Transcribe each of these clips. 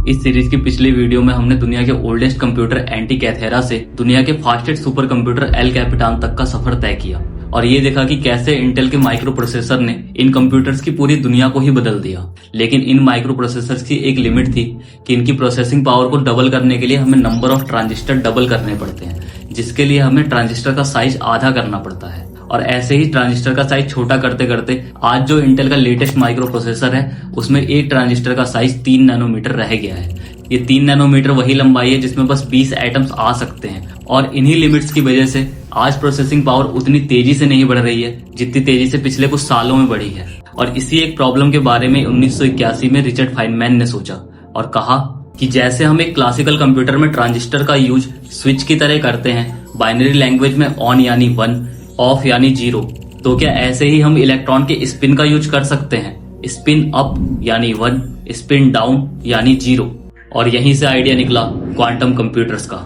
इस सीरीज की पिछली वीडियो में हमने दुनिया के ओल्डेस्ट कंप्यूटर एंटीकैथेरा से दुनिया के फास्टेस्ट सुपर कंप्यूटर एल कैपिटान तक का सफर तय किया और ये देखा कि कैसे इंटेल के माइक्रो प्रोसेसर ने इन कंप्यूटर्स की पूरी दुनिया को ही बदल दिया। लेकिन इन माइक्रो प्रोसेसर्स की एक लिमिट थी कि इनकी प्रोसेसिंग पावर को डबल करने के लिए हमें नंबर ऑफ ट्रांजिस्टर डबल करने पड़ते हैं, जिसके लिए हमें ट्रांजिस्टर का साइज आधा करना पड़ता है। और ऐसे ही ट्रांजिस्टर का साइज छोटा करते करते आज जो इंटेल का लेटेस्ट माइक्रो प्रोसेसर है उसमें एक ट्रांजिस्टर का साइज 3 नैनोमीटर रह गया है। ये 3 नैनोमीटर वही लंबाई है जिसमें बस 20 एटम्स आ सकते हैं और इन्हीं लिमिट्स की वजह से आज प्रोसेसिंग पावर उतनी तेजी से नहीं बढ़ रही है जितनी तेजी से पिछले कुछ सालों में बढ़ी है। और इसी एक प्रॉब्लम के बारे में 1981 में रिचर्ड फाइनमैन ने सोचा और कहा कि जैसे हम एक क्लासिकल कंप्यूटर में ट्रांजिस्टर का यूज स्विच की तरह करते हैं, बाइनरी लैंग्वेज में ऑन यानी 1, ऑफ यानी 0, तो क्या ऐसे ही हम इलेक्ट्रॉन के स्पिन का यूज कर सकते हैं, स्पिन अप यानी 1, स्पिन डाउन यानी 0। और यहीं से आइडिया निकला क्वांटम कंप्यूटर्स का।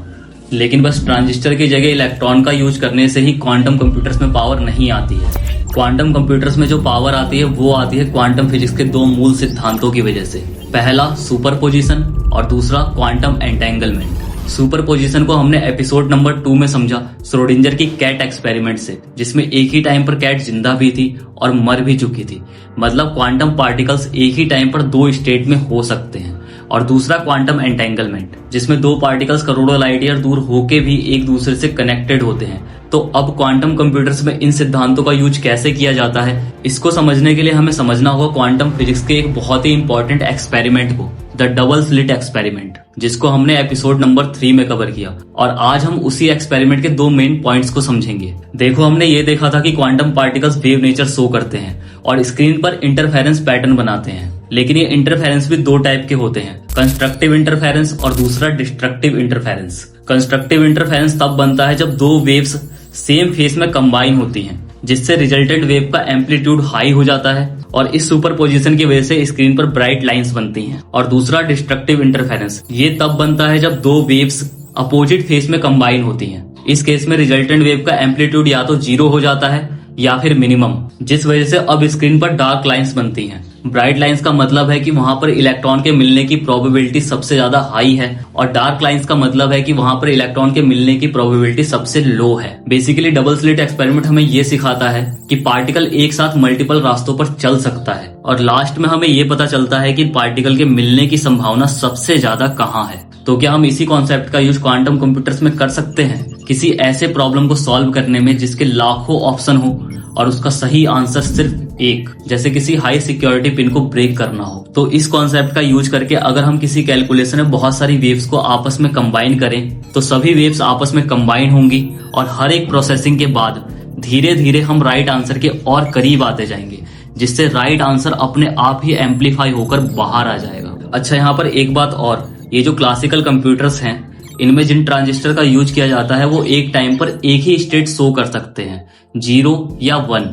लेकिन बस ट्रांजिस्टर की जगह इलेक्ट्रॉन का यूज करने से ही क्वांटम कंप्यूटर्स में पावर नहीं आती है। क्वांटम कंप्यूटर्स में जो पावर आती है वो आती है क्वांटम फिजिक्स के 2 मूल सिद्धांतों की वजह से। पहला सुपरपोजिशन और दूसरा क्वांटम एंटेंगलमेंट। सुपरपोजिशन को हमने एपिसोड नंबर 2 में समझा श्रोडिंजर की कैट एक्सपेरिमेंट से, जिसमें एक ही टाइम पर कैट जिंदा भी थी और मर भी चुकी थी। मतलब क्वांटम पार्टिकल्स एक ही टाइम पर 2 स्टेट में हो सकते हैं। और दूसरा क्वांटम एंटेंगलमेंट, जिसमें 2 पार्टिकल्स करोड़ों लाइट ईयर दूर होके भी एक दूसरे से कनेक्टेड होते हैं। तो अब क्वांटम कंप्यूटर्स में इन सिद्धांतों का यूज कैसे किया जाता है, इसको समझने के लिए हमें समझना होगा क्वांटम फिजिक्स के एक बहुत ही इंपॉर्टेंट एक्सपेरिमेंट को, द डबल स्लिट एक्सपेरिमेंट, जिसको हमने एपिसोड नंबर 3 में कवर किया। और आज हम उसी एक्सपेरिमेंट के 2 मेन पॉइंट्स को समझेंगे। देखो, हमने ये देखा था कि quantum particles wave nature show करते हैं और स्क्रीन पर इंटरफेरेंस पैटर्न बनाते हैं। लेकिन ये इंटरफेरेंस भी 2 टाइप के होते हैं, कंस्ट्रक्टिव इंटरफेरेंस और दूसरा डिस्ट्रक्टिव इंटरफेरेंस। कंस्ट्रक्टिव इंटरफेरेंस तब बनता है जब 2 वेव्स सेम फेस में कंबाइन होती हैं, जिससे रिजल्टेंट वेव का एम्पलीट्यूड हाई हो जाता है और इस सुपरपोजिशन की वजह से स्क्रीन पर ब्राइट लाइंस बनती हैं। और दूसरा डिस्ट्रक्टिव इंटरफेरेंस, ये तब बनता है जब 2 वेव्स अपोजिट फेस में कंबाइन होती हैं। इस केस में रिजल्टेंट वेव का एम्पलीट्यूड या तो 0 हो जाता है या फिर मिनिमम, जिस वजह से अब स्क्रीन पर डार्क लाइंस बनती हैं। ब्राइट लाइंस का मतलब है कि वहां पर इलेक्ट्रॉन के मिलने की प्रोबेबिलिटी सबसे ज्यादा हाई है और डार्क लाइंस का मतलब है कि वहां पर इलेक्ट्रॉन के मिलने की प्रोबेबिलिटी सबसे लो है। बेसिकली डबल स्लिट एक्सपेरिमेंट हमें ये सिखाता है कि पार्टिकल एक साथ मल्टीपल रास्तों पर चल सकता है और लास्ट में हमें ये पता चलता है कि पार्टिकल के मिलने की संभावना सबसे ज्यादा कहाँ है। तो क्या हम इसी कॉन्सेप्ट का यूज क्वांटम कंप्यूटर्स में कर सकते हैं, किसी ऐसे प्रॉब्लम को सॉल्व करने में जिसके लाखों ऑप्शन हो और उसका सही आंसर सिर्फ एक, जैसे किसी हाई सिक्योरिटी पिन को ब्रेक करना हो। तो इस कॉन्सेप्ट का यूज करके अगर हम किसी कैलकुलेशन में बहुत सारी वेव्स को आपस में कंबाइन करें तो सभी वेव्स आपस में कंबाइन होंगी और हर एक प्रोसेसिंग के बाद धीरे धीरे हम राइट आंसर के और करीब आते जाएंगे, जिससे राइट आंसर अपने आप ही एम्पलीफाई होकर बाहर आ जाएगा। अच्छा, यहाँ पर एक बात और, ये जो क्लासिकल कंप्यूटर्स हैं इनमें जिन ट्रांजिस्टर का यूज किया जाता है वो एक टाइम पर एक ही स्टेट शो कर सकते हैं, 0 या 1।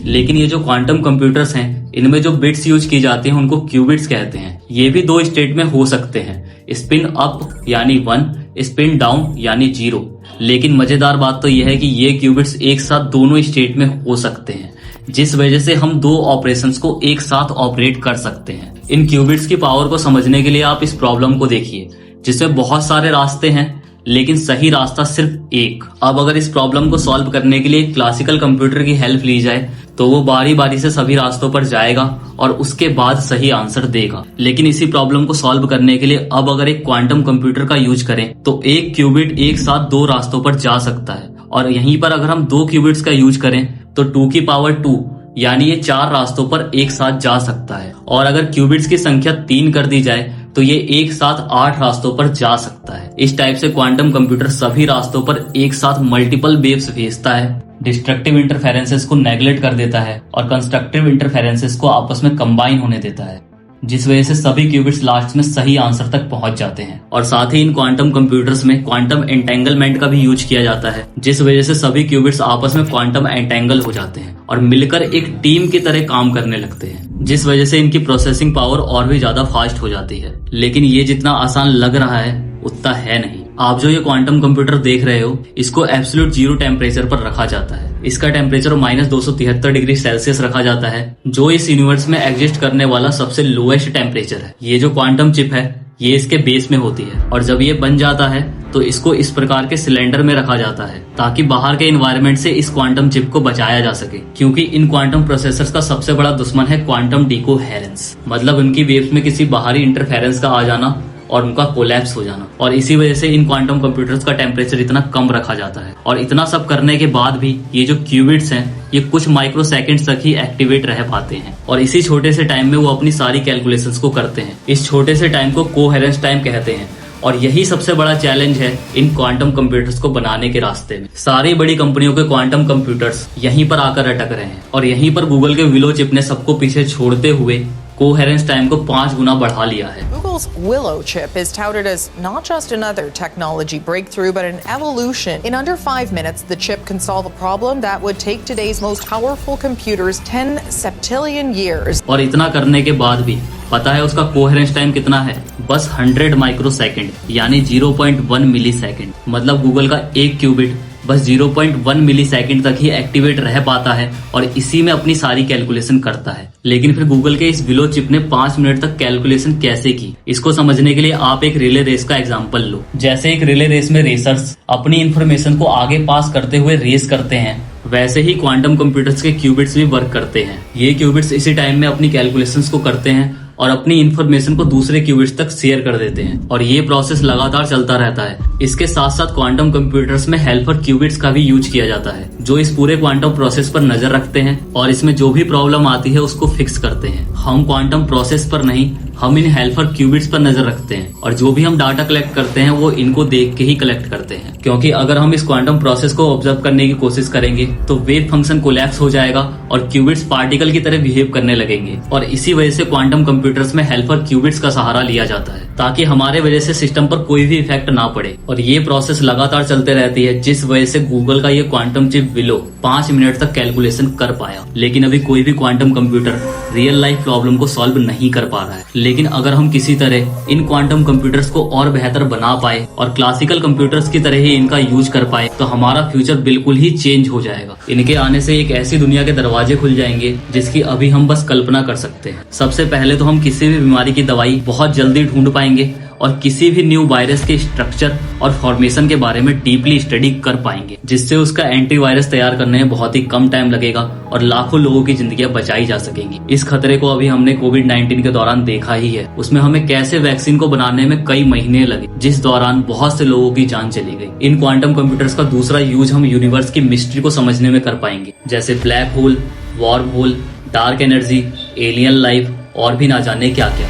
लेकिन ये जो क्वांटम कंप्यूटर्स हैं इनमें जो बिट्स यूज की जाती हैं उनको क्यूबिट्स कहते हैं। ये भी 2 स्टेट में हो सकते हैं, स्पिन अप यानी 1, स्पिन डाउन यानी 0। लेकिन मजेदार बात तो यह है कि ये क्यूबिट्स एक साथ दोनों स्टेट में हो सकते हैं, जिस वजह से हम 2 ऑपरेशंस को एक साथ ऑपरेट कर सकते हैं। इन क्यूबिट्स की पावर को समझने के लिए आप इस प्रॉब्लम को देखिए, जिसमें बहुत सारे रास्ते हैं लेकिन सही रास्ता सिर्फ एक। अब अगर इस प्रॉब्लम को सॉल्व करने के लिए क्लासिकल कंप्यूटर की हेल्प ली जाए तो वो बारी बारी से सभी रास्तों पर जाएगा और उसके बाद सही आंसर देगा। लेकिन इसी प्रॉब्लम को सॉल्व करने के लिए अब अगर एक क्वांटम कंप्यूटर का यूज करें तो एक क्यूबिट एक साथ 2 रास्तों पर जा सकता है। और यहीं पर अगर हम 2 क्यूबिट्स का यूज करें तो 2 की पावर 2 यानी ये 4 रास्तों पर एक साथ जा सकता है। और अगर क्यूबिट्स की संख्या 3 कर दी जाए तो ये एक साथ 8 रास्तों पर जा सकता है। इस टाइप से क्वांटम कंप्यूटर सभी रास्तों पर एक साथ मल्टीपल वेव्स भेजता है, डिस्ट्रक्टिव इंटरफेरेंसेस को नेग्लेक्ट कर देता है और कंस्ट्रक्टिव इंटरफेरेंसेस को आपस में कंबाइन होने देता है, जिस वजह से सभी क्यूबिट्स लास्ट में सही आंसर तक पहुंच जाते हैं। और साथ ही इन क्वांटम कंप्यूटर्स में क्वांटम एंटेंगलमेंट का भी यूज किया जाता है, जिस वजह से सभी क्यूबिट्स आपस में क्वांटम एंटेंगल हो जाते हैं और मिलकर एक टीम की तरह काम करने लगते हैं, जिस वजह से इनकी प्रोसेसिंग पावर और भी ज्यादा फास्ट हो जाती है। लेकिन ये जितना आसान लग रहा है उतना है नहीं। आप जो ये क्वांटम कंप्यूटर देख रहे हो इसको एब्सोल्यूट 0 टेम्परेचर पर रखा जाता है। इसका टेम्परेचर -273 डिग्री सेल्सियस रखा जाता है, जो इस यूनिवर्स में एग्जिस्ट करने वाला सबसे लोएस्ट टेम्परेचर है। ये जो क्वांटम चिप है ये इसके बेस में होती है और जब ये बन जाता है तो इसको इस प्रकार के सिलेंडर में रखा जाता है ताकि बाहर के एनवायरनमेंट से इस क्वांटम चिप को बचाया जा सके, क्योंकि इन क्वांटम प्रोसेसर्स का सबसे बड़ा दुश्मन है क्वांटम डिकोहेरेंस, मतलब उनकी वेव्स में किसी बाहरी इंटरफेरेंस का आ जाना और उनका कोलैप्स हो जाना। और इसी वजह से इन क्वांटम कंप्यूटर्स का टेम्परेचर इतना कम रखा जाता है। और इतना सब करने के बाद भी ये जो क्यूबिट्स हैं ये कुछ माइक्रो सेकेंड्स तक ही एक्टिवेट रह पाते हैं और इसी छोटे से टाइम में वो अपनी सारी कैलकुलेशंस को करते हैं। इस छोटे से टाइम को कोहेरेंस टाइम कहते हैं और यही सबसे बड़ा चैलेंज है इन क्वांटम कंप्यूटर्स को बनाने के रास्ते में। सारी बड़ी कंपनियों के क्वांटम कंप्यूटर्स यहीं पर आकर अटक रहे हैं और यहीं पर गूगल के विलो चिप ने सबको पीछे छोड़ते हुए कोहेरेंस टाइम को 5 गुना बढ़ा लिया है। Google's Willow chip is touted as not just another technology breakthrough, but an evolution. In under 5 minutes, the chip can solve a problem that would take today's most powerful computers 10 septillion years. और इतना करने के बाद भी पता है उसका coherence time कितना है? बस 100 माइक्रोसेकंड यानी 0.1 मिली सेकेंड। मतलब गूगल का एक क्यूबिट बस 0.1 मिली सेकेंड तक ही एक्टिवेट रह पाता है और इसी में अपनी सारी कैलकुलेशन करता है। लेकिन फिर गूगल के इस विलो चिप ने 5 मिनट तक कैलकुलेशन कैसे की, इसको समझने के लिए आप एक रिले रेस का एग्जांपल लो। जैसे एक रिले रेस में रेसर्स अपनी इंफॉर्मेशन को आगे पास करते हुए रेस करते हैं, वैसे ही क्वांटम कंप्यूटर्स के क्यूबिट्स भी वर्क करते हैं। ये क्यूबिट्स इसी टाइम में अपनी कैलकुलेशंस को करते हैं और अपनी इंफॉर्मेशन को दूसरे क्यूबिट्स तक शेयर कर देते हैं और ये प्रोसेस लगातार चलता रहता है। इसके साथ साथ क्वांटम कंप्यूटर्स में हेल्पर क्यूबिट्स का भी यूज किया जाता है जो इस पूरे क्वांटम प्रोसेस पर नजर रखते हैं और इसमें जो भी प्रॉब्लम आती है उसको फिक्स करते हैं। हम क्वांटम प्रोसेस पर नहीं, हम इन हेल्पर क्यूबिट्स पर नजर रखते हैं और जो भी हम डाटा कलेक्ट करते हैं वो इनको देख के ही कलेक्ट करते हैं, क्योंकि अगर हम इस क्वांटम प्रोसेस को ऑब्जर्व करने की कोशिश करेंगे तो वेव फंक्शन कोलैप्स हो जाएगा और क्यूबिट्स पार्टिकल की तरह बिहेव करने लगेंगे। और इसी वजह से क्वांटम कंप्यूटर्स में हेल्पर क्यूबिट्स का सहारा लिया जाता है ताकि हमारे वजह से सिस्टम पर कोई भी इफेक्ट ना पड़े। और ये प्रोसेस लगातार चलते रहती है, जिस वजह से गूगल का ये क्वांटम चिप विलो 5 मिनट तक कैलकुलेशन कर पाया। लेकिन अभी कोई भी quantum computer real life problem को सॉल्व नहीं कर पा रहा है। लेकिन अगर हम किसी तरह इन क्वांटम कंप्यूटर्स को और बेहतर बना पाए और क्लासिकल कंप्यूटर्स की तरह ही इनका यूज कर पाए तो हमारा फ्यूचर बिल्कुल ही चेंज हो जाएगा। इनके आने से एक ऐसी दुनिया के दरवाजे खुल जाएंगे जिसकी अभी हम बस कल्पना कर सकते हैं। सबसे पहले तो हम किसी भी बीमारी की दवाई बहुत जल्दी ढूंढ पाएंगे और किसी भी न्यू वायरस के स्ट्रक्चर और फॉर्मेशन के बारे में डीपली स्टडी कर पाएंगे, जिससे उसका एंटीवायरस तैयार करने में बहुत ही कम टाइम लगेगा और लाखों लोगों की जिंदगियां बचाई जा सकेंगी। इस खतरे को अभी हमने कोविड-19 के दौरान देखा ही है। उसमें हमें कैसे वैक्सीन को बनाने में कई महीने लगे, जिस दौरान बहुत से लोगों की जान चली गई। इन क्वांटम कंप्यूटर्स का दूसरा यूज हम यूनिवर्स की मिस्ट्री को समझने में कर पाएंगे, जैसे black hole, wormhole, dark energy, alien life और भी ना जाने क्या क्या।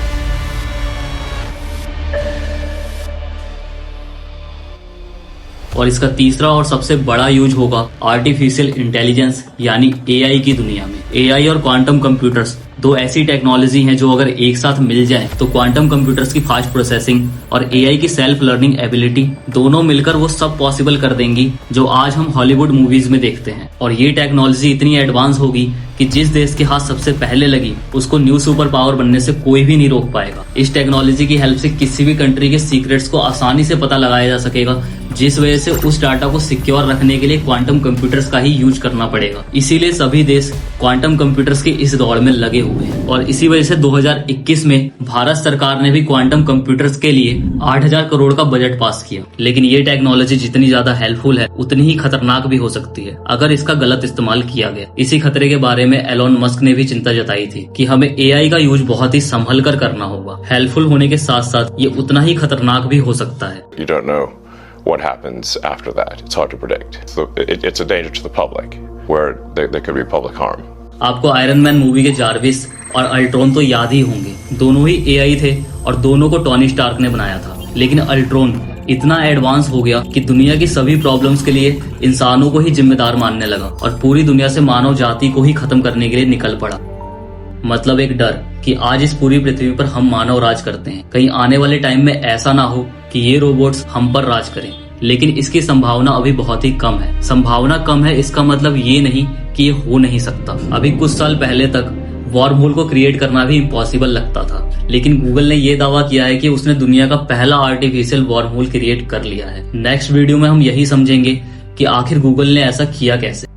और इसका तीसरा और सबसे बड़ा यूज होगा आर्टिफिशियल इंटेलिजेंस यानी एआई की दुनिया में। एआई और क्वांटम कंप्यूटर्स दो ऐसी टेक्नोलॉजी हैं जो अगर एक साथ मिल जाए तो क्वांटम कंप्यूटर्स की फास्ट प्रोसेसिंग और एआई की सेल्फ लर्निंग एबिलिटी दोनों मिलकर वो सब पॉसिबल कर देंगी जो आज हम हॉलीवुड मूवीज में देखते हैं। और ये टेक्नोलॉजी इतनी एडवांस होगी कि जिस देश के हाथ सबसे पहले लगी उसको न्यू सुपर पावर बनने से कोई भी नहीं रोक पाएगा। इस टेक्नोलॉजी की हेल्प से किसी भी कंट्री के सीक्रेट्स को आसानी से पता लगाया जा सकेगा, जिस वजह से उस डाटा को सिक्योर रखने के लिए क्वांटम कंप्यूटर्स का ही यूज करना पड़ेगा। इसीलिए सभी देश क्वांटम कंप्यूटर्स के इस दौड़ में लगे हुए हैं। और इसी वजह से 2021 में भारत सरकार ने भी क्वांटम कंप्यूटर्स के लिए 8,000 करोड़ का बजट पास किया। लेकिन ये टेक्नोलॉजी जितनी ज्यादा हेल्पफुल है उतनी ही खतरनाक भी हो सकती है अगर इसका गलत इस्तेमाल किया गया। इसी खतरे के बारे में एलोन मस्क ने भी चिंता जताई थी कि हमें एआई का यूज बहुत ही संभल कर करना होगा। हेल्पफुल होने के साथ साथ ये उतना ही खतरनाक भी हो सकता है। What happens after that? It's hard to predict. So it's a danger to the public, where there could be public harm. आपको आयरन मैन मूवी के जार्विस और अल्ट्रॉन तो याद ही होंगे। दोनों ही एआई थे और दोनों को टोनी स्टार्क ने बनाया था। लेकिन अल्ट्रॉन इतना एडवांस हो गया कि दुनिया की सभी प्रॉब्लम्स के लिए इंसानों को ही जिम्मेदार मानने लगा और पूरी दुनिया से मानव जाति को ही खत्म करने के लिए निकल पड़ा। मतलब एक डर कि आज इस पूरी पृथ्वी पर हम मानव राज करते हैं, कहीं आने वाले टाइम में ऐसा ना हो कि ये रोबोट्स हम पर राज करें। लेकिन इसकी संभावना अभी बहुत ही कम है। संभावना कम है इसका मतलब ये नहीं कि ये हो नहीं सकता। अभी कुछ साल पहले तक वार्म होल को क्रिएट करना भी इम्पॉसिबल लगता था, लेकिन गूगल ने ये दावा किया है कि उसने दुनिया का पहला आर्टिफिशियल वार्म होल क्रिएट कर लिया है। नेक्स्ट वीडियो में हम यही समझेंगे कि आखिर गूगल ने ऐसा किया कैसे।